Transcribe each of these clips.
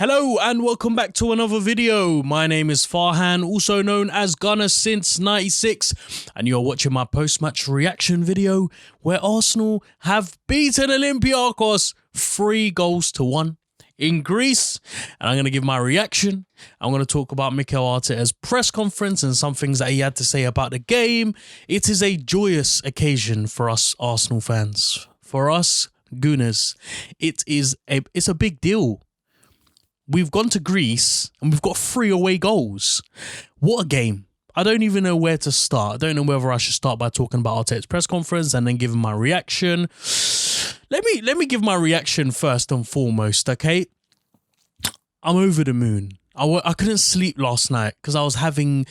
Hello and welcome back to another video. My name is Farhan, also known as Gunner since 96, and you're watching my post-match reaction video where Arsenal have beaten Olympiacos 3-1 in Greece. And I'm going to give my reaction. I'm going to talk about Mikel Arteta's press conference and some things that he had to say about the game. It is a joyous occasion for us Arsenal fans. For us Gunners, it's a big deal. We've gone to Greece and we've got 3 away goals. What a game. I don't even know where to start. I don't know whether I should start by talking about Arteta's press conference and then giving my reaction. Let me give my reaction first and foremost, okay? I'm over the moon. I couldn't sleep last night because I was having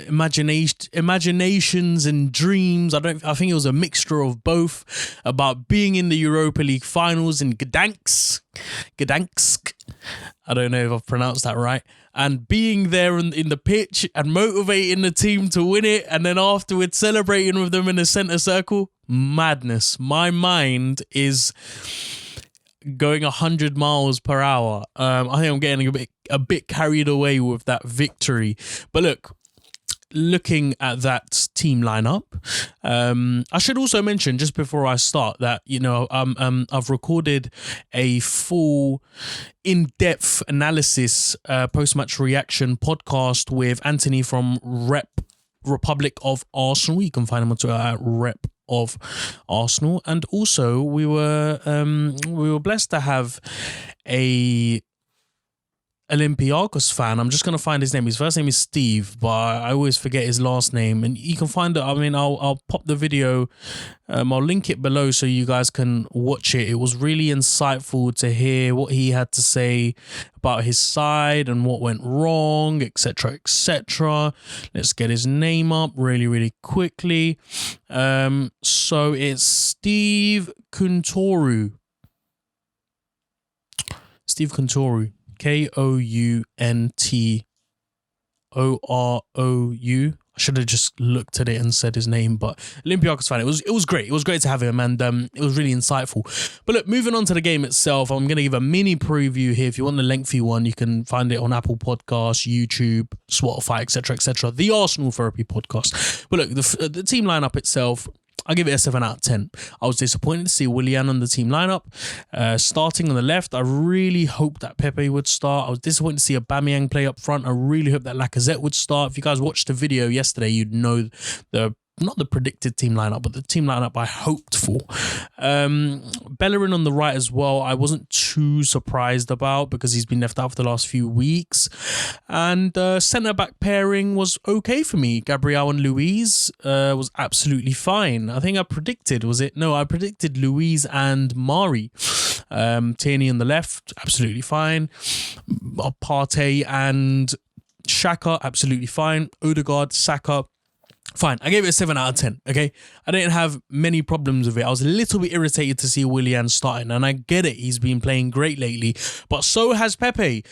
imaginations and dreams. I think it was a mixture of both about being in the Europa League finals in Gdansk. I don't know if I've pronounced that right. And being there in the pitch and motivating the team to win it, and then afterwards celebrating with them in the centre circle. Madness. My mind is going 100 miles per hour. I think I'm getting a bit carried away with that victory. But looking at that team lineup, I should also mention just before I start that I've recorded a full in-depth analysis post-match reaction podcast with Anthony from Republic of Arsenal. You can find him on Twitter at Rep of Arsenal, and also we were blessed to have a Olympiacos fan. I'm just going to find his name. His first name is Steve, but I always forget his last name. And you can find it. I mean, I'll pop the video. I'll link it below so you guys can watch it. It was really insightful to hear what he had to say about his side and what went wrong, etc., etc. Let's get his name up really quickly. So it's Steve Kuntoru. Steve Kuntoru. Kountorou. I should have just looked at it and said his name, but Olympiacos fan. It was great. It was great to have him, and it was really insightful. But look, moving on to the game itself, I'm going to give a mini preview here. If you want the lengthy one, you can find it on Apple Podcasts, YouTube, Spotify, etc. The Arsenal Therapy Podcast. But look, the team lineup itself, I'll give it a 7 out of 10. I was disappointed to see Willian on the team lineup. Starting on the left, I really hoped that Pepe would start. I was disappointed to see Aubameyang play up front. I really hope that Lacazette would start. If you guys watched the video yesterday, you'd know not the predicted team lineup, but the team lineup I hoped for. Bellerin on the right as well, I wasn't too surprised about because he's been left out for the last few weeks. And centre-back pairing was okay for me. Gabriel and Luiz was absolutely fine. I think I predicted, I predicted Luiz and Mari. Tierney on the left, absolutely fine. Partey and Saka, absolutely fine. Odegaard, Saka, fine. I gave it a 7 out of 10, okay? I didn't have many problems with it. I was a little bit irritated to see Willian starting, and I get it. He's been playing great lately, but so has Pepe.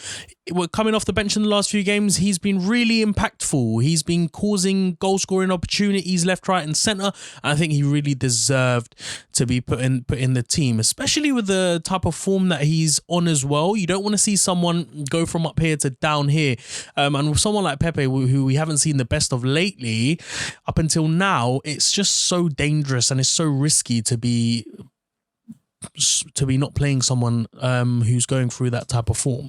We're coming off the bench in the last few games. He's been really impactful. He's been causing goal-scoring opportunities left, right, and centre. I think he really deserved to be put in the team, especially with the type of form that he's on as well. You don't want to see someone go from up here to down here. And with someone like Pepe, who we haven't seen the best of lately, up until now, it's just so dangerous and it's so risky to be not playing someone who's going through that type of form.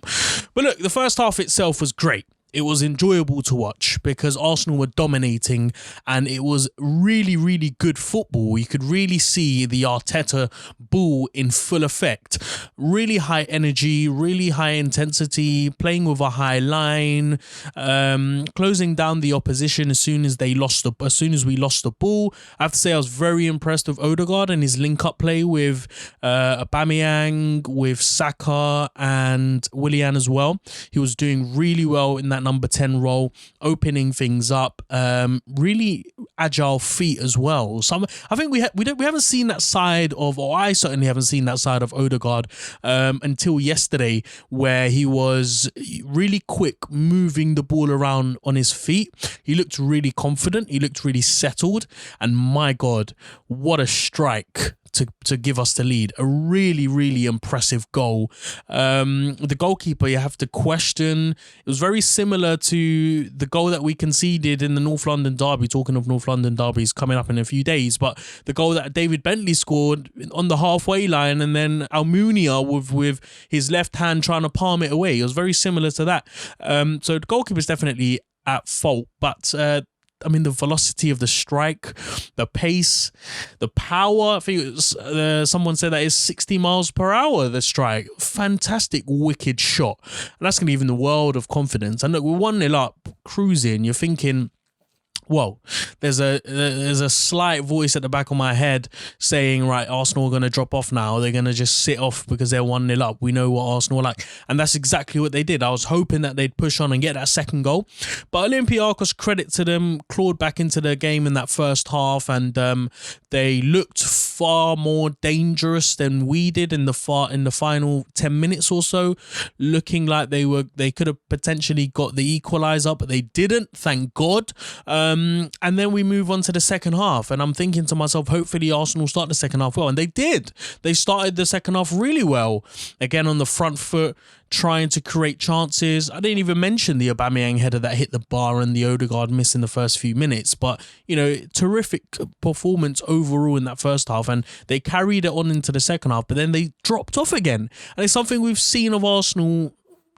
But look, the first half itself was great. It was enjoyable to watch because Arsenal were dominating and it was really good football. You could really see the Arteta ball in full effect. Really high energy, really high intensity, playing with a high line, closing down the opposition as soon as we lost the ball. I have to say I was very impressed with Odegaard and his link-up play with Aubameyang, with Saka and Willian as well. He was doing really well in that number 10 role, opening things up. Really agile feet as well. I think we haven't seen that side of, or I certainly haven't seen that side of Odegaard until yesterday, where he was really quick moving the ball around on his feet. He looked really confident. He looked really settled. And my God, what a strike to give us the lead. A really, really impressive goal. The goalkeeper, you have to question. It was very similar to the goal that we conceded in the North London derby. Talking of North London derbies coming up in a few days, but the goal that David Bentley scored on the halfway line, and then Almunia with his left hand trying to palm it away. It was very similar to that. So the goalkeeper is definitely at fault, but I mean, the velocity of the strike, the pace, the power. I think it was, someone said that is 60 miles per hour, the strike. Fantastic, wicked shot. And that's going to give him the world of confidence. And look, we're 1-0 up, cruising. You're thinking, whoa, there's a slight voice at the back of my head saying, right, Arsenal are going to drop off now. They're going to just sit off because they're 1-0 up. We know what Arsenal are like. And that's exactly what they did. I was hoping that they'd push on and get that second goal. But Olympiacos, credit to them, clawed back into the game in that first half, and they looked far more dangerous than we did in the final 10 minutes or so, looking like they could have potentially got the equaliser, but they didn't, thank God. And then we move on to the second half, and I'm thinking to myself, hopefully Arsenal start the second half well, and they did. They started the second half really well, again on the front foot, trying to create chances. I didn't even mention the Aubameyang header that hit the bar and the Odegaard miss in the first few minutes, but you know, terrific performance overall in that first half, and they carried it on into the second half, but then they dropped off again. And it's something we've seen of Arsenal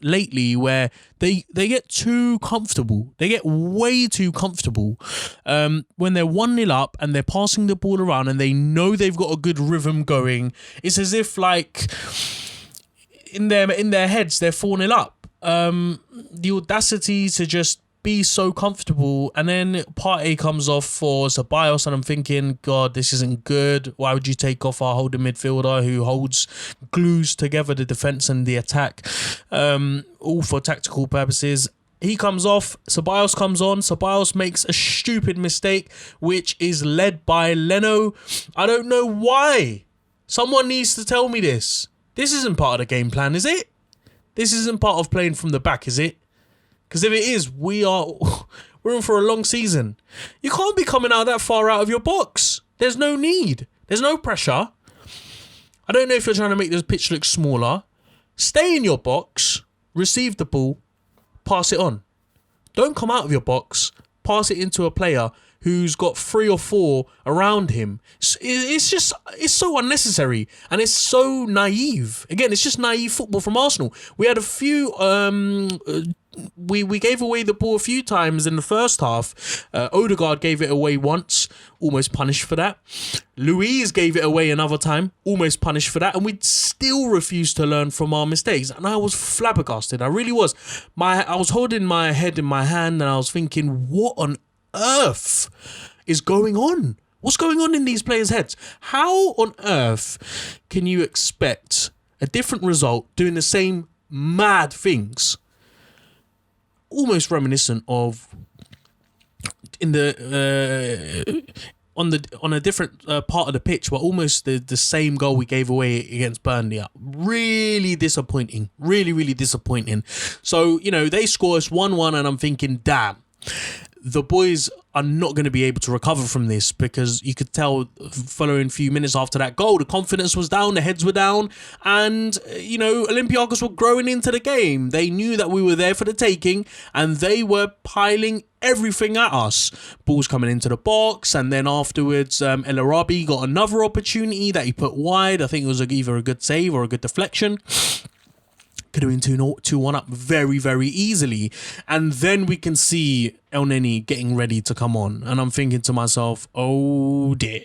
lately, where they get too comfortable. They get way too comfortable when they're 1-0 up and they're passing the ball around and they know they've got a good rhythm going. It's as if like in their heads they're 4-0 up. The audacity to just be so comfortable, and then Partey comes off for Ceballos, and I'm thinking, God, this isn't good. Why would you take off our holding midfielder who glues together the defence and the attack, all for tactical purposes? He comes off, Ceballos comes on. Ceballos makes a stupid mistake, which is led by Leno. I don't know why. Someone needs to tell me this. This isn't part of the game plan, is it? This isn't part of playing from the back, is it? Because if it is, we're in for a long season. You can't be coming out that far out of your box. There's no need. There's no pressure. I don't know if you're trying to make this pitch look smaller. Stay in your box, receive the ball, pass it on. Don't come out of your box, pass it into a player who's got 3 or 4 around him. It's so unnecessary, and it's so naive. Again, it's just naive football from Arsenal. We had a few we gave away the ball a few times in the first half. Odegaard gave it away once, almost punished for that. Luiz gave it away another time, almost punished for that, and we still refused to learn from our mistakes. And I was flabbergasted. I really was. I was holding my head in my hand, and I was thinking, what on earth is going on? What's going on in these players' heads? How on earth can you expect a different result doing the same mad things? Almost reminiscent of in the on a different part of the pitch, but almost the same goal we gave away against Burnley. Really disappointing. Really disappointing. So, you know, they score us 1-1, and I'm thinking, damn, the boys are not going to be able to recover from this, because you could tell following a few minutes after that goal, the confidence was down, the heads were down, and, you know, Olympiacos were growing into the game. They knew that we were there for the taking, and they were piling everything at us. Balls coming into the box, and then afterwards, El Arabi got another opportunity that he put wide. I think it was either a good save or a good deflection. Could have been 2-1 up very easily. And then we can see Elneny getting ready to come on. And I'm thinking to myself, oh dear.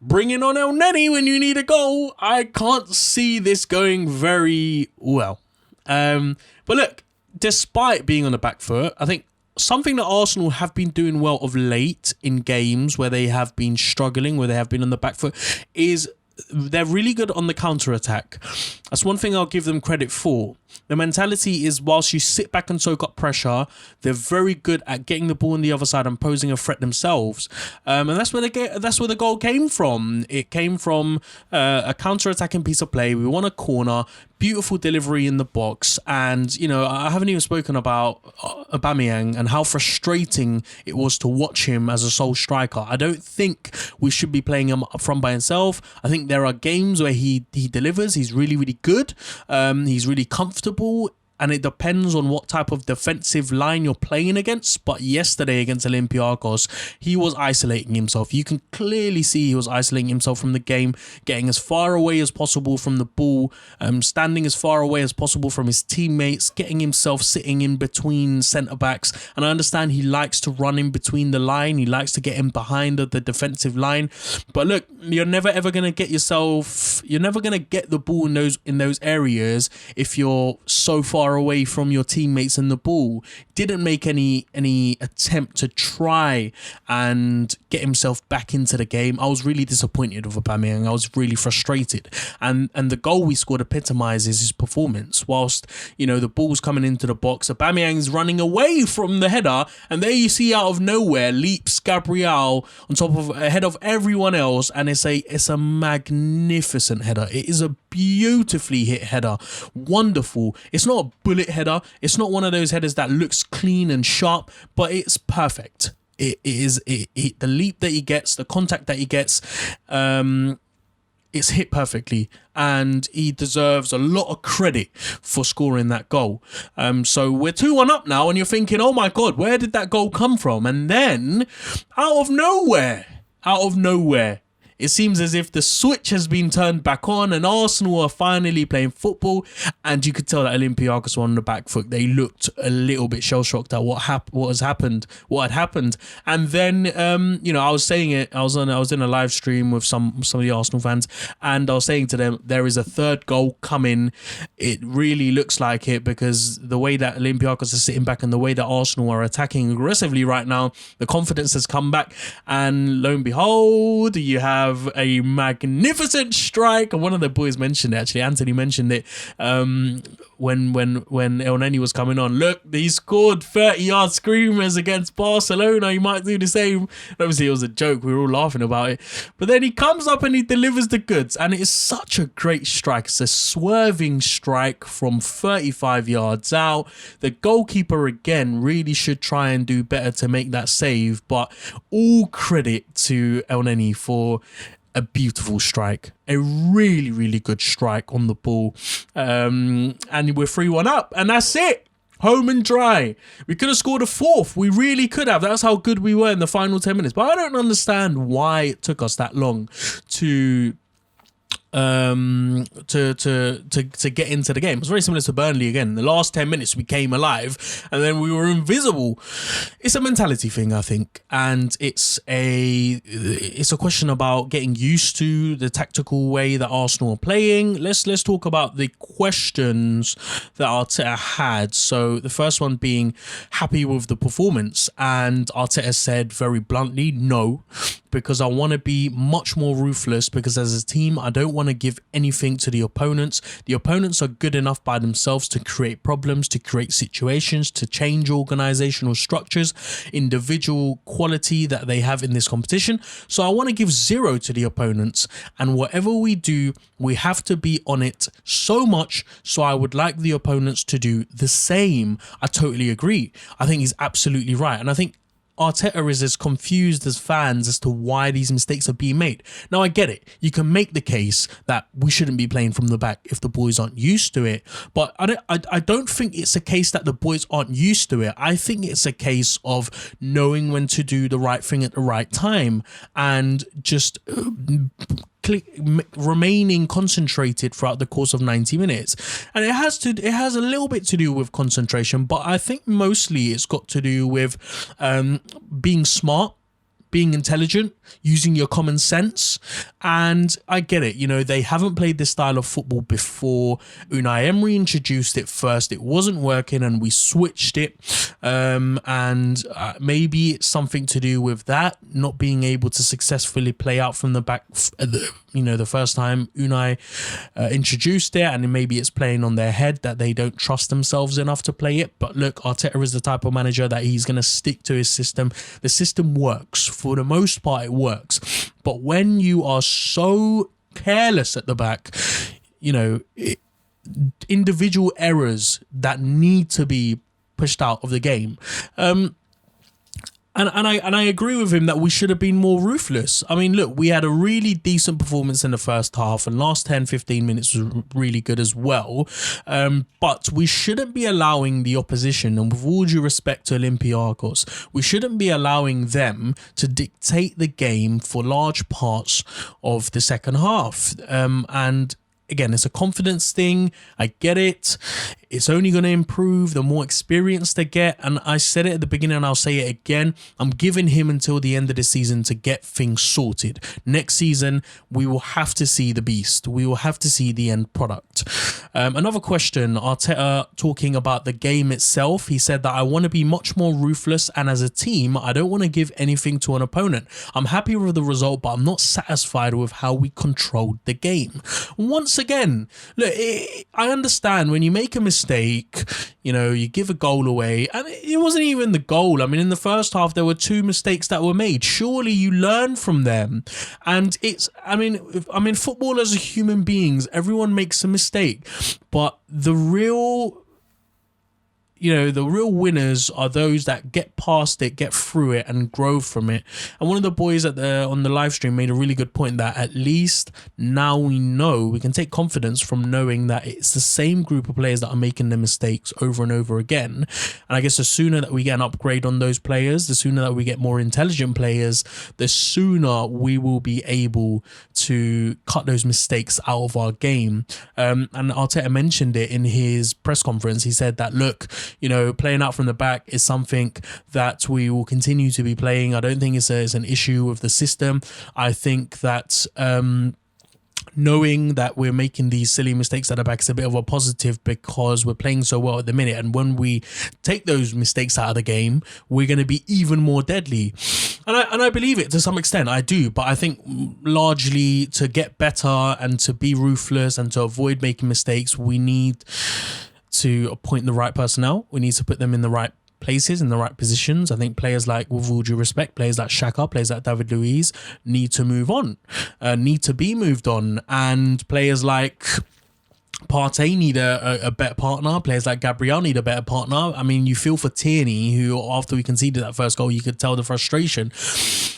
Bringing on Elneny when you need a goal. I can't see this going very well. But look, despite being on the back foot, I think something that Arsenal have been doing well of late in games where they have been struggling, where they have been on the back foot, is they're really good on the counter-attack. That's one thing I'll give them credit for. The mentality is whilst you sit back and soak up pressure, they're very good at getting the ball on the other side and posing a threat themselves. And that's where the goal came from. It came from a counter-attacking piece of play. We won a corner, beautiful delivery in the box, and I haven't even spoken about Aubameyang and how frustrating it was to watch him as a sole striker. I don't think we should be playing him up front by himself. I think there are games where he delivers. He's really, really good. He's really comfortable. And it depends on what type of defensive line you're playing against. But yesterday against Olympiacos, he was isolating himself. You can clearly see he was isolating himself from the game, getting as far away as possible from the ball, standing as far away as possible from his teammates, getting himself sitting in between centre-backs. And I understand he likes to run in between the line. He likes to get in behind the defensive line. But look, you're never ever going to get the ball in those areas if you're so far away from your teammates and the ball. Didn't make any attempt to try and get himself back into the game. I was really disappointed with Aubameyang. I was really frustrated, and the goal we scored epitomizes his performance. Whilst the ball's coming into the box, Aubameyang's running away from the header, and there you see out of nowhere leaps Gabriel on top of ahead of everyone else, and it's a magnificent header. It is a beautifully hit header, wonderful. It's not a bullet header. It's not one of those headers that looks clean and sharp, but it's perfect. It is the leap that he gets, the contact that he gets, it's hit perfectly, and he deserves a lot of credit for scoring that goal. So we're 2-1 up now, and you're thinking, oh my God, where did that goal come from? And then out of nowhere, it seems as if the switch has been turned back on and Arsenal are finally playing football, and you could tell that Olympiacos were on the back foot. They looked a little bit shell-shocked at what had happened. And then, I was saying it, I was in a live stream with some of the Arsenal fans, and I was saying to them, there is a third goal coming. It really looks like it, because the way that Olympiacos are sitting back and the way that Arsenal are attacking aggressively right now, the confidence has come back, and lo and behold, you have a magnificent strike. And one of the boys mentioned it, actually Anthony mentioned it, when Elneny was coming on. Look, he scored 30-yard screamers against Barcelona, he might do the same. Obviously it was a joke, we were all laughing about it, but then he comes up and he delivers the goods, and it is such a great strike. It's a swerving strike from 35 yards out. The goalkeeper again really should try and do better to make that save, but all credit to Elneny for a beautiful strike, a really, really good strike on the ball, and we're 3-1 up, and that's it. Home and dry. We could have scored a fourth. We really could have. That's how good we were in the final 10 minutes. But I don't understand why it took us that long to get into the game. It's very similar to Burnley again. In the last 10 minutes we came alive and then we were invisible. It's a mentality thing, I think, and it's a question about getting used to the tactical way that Arsenal are playing. Let's talk about the questions that Arteta had. So the first one being happy with the performance, and Arteta said very bluntly no, because I want to be much more ruthless, because as a team I don't want to give anything to the opponents. The opponents are good enough by themselves to create problems, to create situations, to change organizational structures, individual quality that they have in this competition. So I want to give zero to the opponents, and whatever we do, we have to be on it so much. So I would like the opponents to do the same. I totally agree. I think he's absolutely right. And I think Arteta is as confused as fans as to why these mistakes are being made. Now, I get it. You can make the case that we shouldn't be playing from the back if the boys aren't used to it. But I don't think it's a case that the boys aren't used to it. I think it's a case of knowing when to do the right thing at the right time and just remaining concentrated throughout the course of 90 minutes. And it has a little bit to do with concentration, but I think mostly it's got to do with being smart, being intelligent, using your common sense. And I get it, you know, they haven't played this style of football before. Unai Emery introduced it first. It wasn't working and we switched it. Maybe it's something to do with that, not being able to successfully play out from the back, you know, the first time Unai introduced it, and maybe it's playing on their head that they don't trust themselves enough to play it. But look, Arteta is the type of manager that he's going to stick to his system. The system works. For the most part, it works. But when you are so careless at the back, you know, individual errors that need to be pushed out of the game. And I agree with him that we should have been more ruthless. I mean, look, we had a really decent performance in the first half, and last 10-15 minutes was really good as well. But we shouldn't be allowing the opposition, and with all due respect to Olympiacos, we shouldn't be allowing them to dictate the game for large parts of the second half. And again, it's a confidence thing. I get it. It's only going to improve the more experience they get. And I said it at the beginning and I'll say it again. I'm giving him until the end of the season to get things sorted. Next season, we will have to see the beast. We will have to see the end product. Another question, Arteta talking about the game itself. He said that I want to be much more ruthless, and as a team, I don't want to give anything to an opponent. I'm happy with the result, but I'm not satisfied with how we controlled the game. Once again, look, I understand when you make a mistake, you know, you give a goal away, and it wasn't even the goal. I mean, in the first half, there were 2 mistakes that were made. Surely you learn from them. And I mean, footballers are human beings. Everyone makes a mistake, but the real winners are those that get past it, get through it, and grow from it. And one of the boys on the live stream made a really good point that at least now we can take confidence from knowing that it's the same group of players that are making the mistakes over and over again. And I guess the sooner that we get an upgrade on those players, the sooner that we get more intelligent players, the sooner we will be able to cut those mistakes out of our game. And Arteta mentioned it in his press conference. He said that, look, you know, playing out from the back is something that we will continue to be playing. I don't think it's an issue with the system. I think that knowing that we're making these silly mistakes at the back is a bit of a positive because we're playing so well at the minute. And when we take those mistakes out of the game, we're going to be even more deadly. And I believe it to some extent. I do. But I think largely to get better and to be ruthless and to avoid making mistakes, we need to appoint the right personnel. We need to put them in the right places, in the right positions. I think players like, with all due respect, players like Saka, players like David Luiz need to move on, need to be moved on. And players like Partey need a better partner. Players like Gabriel need a better partner. I mean, you feel for Tierney, who after we conceded that first goal, you could tell the frustration.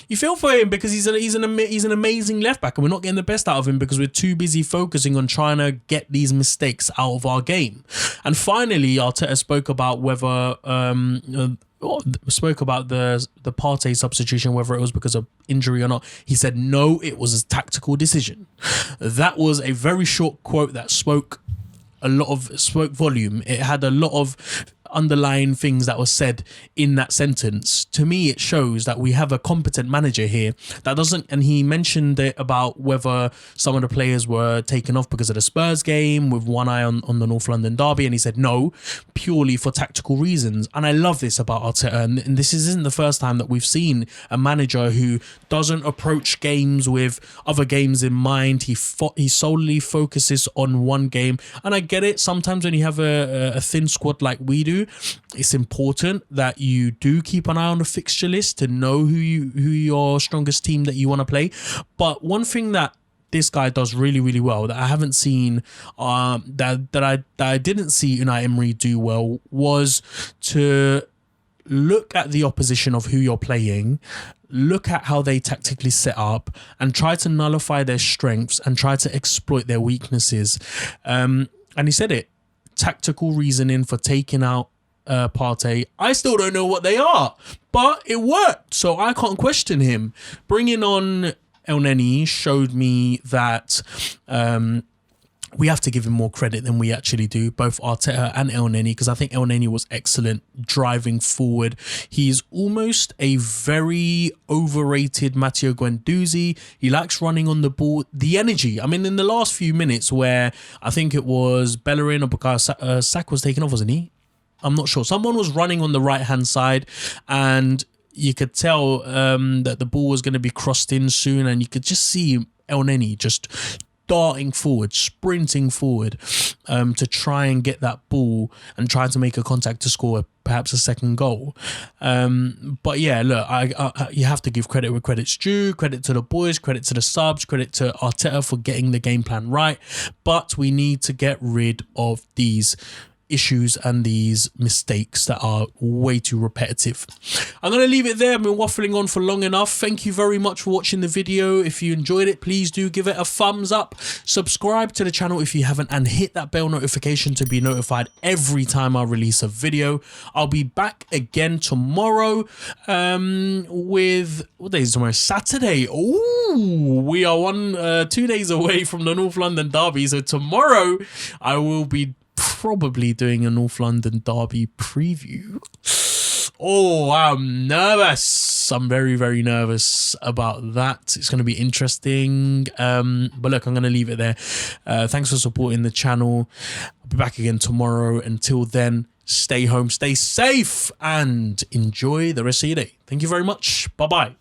You feel for him because he's an amazing left back, and we're not getting the best out of him because we're too busy focusing on trying to get these mistakes out of our game. And finally, Arteta spoke about whether the Partey substitution, whether it was because of injury or not. He said, no, it was a tactical decision. That was a very short quote that spoke volume. It had a lot of underlying things that were said in that sentence. To me, it shows that we have a competent manager here that doesn't, and he mentioned it about whether some of the players were taken off because of the Spurs game with one eye on the North London derby, and he said no, purely for tactical reasons. And I love this about Arteta, and this isn't the first time that we've seen a manager who doesn't approach games with other games in mind. He solely focuses on one game. And I get it, sometimes when you have a thin squad like we do, it's important that you do keep an eye on the fixture list to know who your strongest team that you want to play. But one thing that this guy does really, really well that I haven't seen, that I didn't see Unai Emery do well, was to look at the opposition of who you're playing, look at how they tactically set up, and try to nullify their strengths and try to exploit their weaknesses. And he said it. Tactical reasoning for taking out Partey. I still don't know what they are, but it worked, so I can't question him. Bringing on Elneny showed me that we have to give him more credit than we actually do, both Arteta and Elneny, because I think Elneny was excellent driving forward. He's almost a very overrated Matteo Guendouzi. He likes running on the ball. The energy, I mean, in the last few minutes where I think it was Bellerin or Bukayo Saka was taken off, wasn't he? I'm not sure. Someone was running on the right-hand side and you could tell that the ball was going to be crossed in soon, and you could just see Elneny just darting forward, sprinting forward to try and get that ball and trying to make a contact to score perhaps a second goal. But yeah, look, you have to give credit where credit's due. Credit to the boys, credit to the subs, credit to Arteta for getting the game plan right. But we need to get rid of these issues and these mistakes that are way too repetitive. I'm going to leave it there. I've been waffling on for long enough. Thank you very much for watching the video. If you enjoyed it, please do give it a thumbs up. Subscribe to the channel if you haven't, and hit that bell notification to be notified every time I release a video. I'll be back again tomorrow with, what day is tomorrow? Saturday. Oh, we are 2 days away from the North London derby. So tomorrow I will be probably doing a North London derby preview. Oh, I'm nervous. I'm very, very nervous about that. It's going to be interesting. But look, I'm going to leave it there. Thanks for supporting the channel. I'll be back again tomorrow. Until then, stay home, stay safe, and enjoy the rest of your day. Thank you very much. Bye-bye.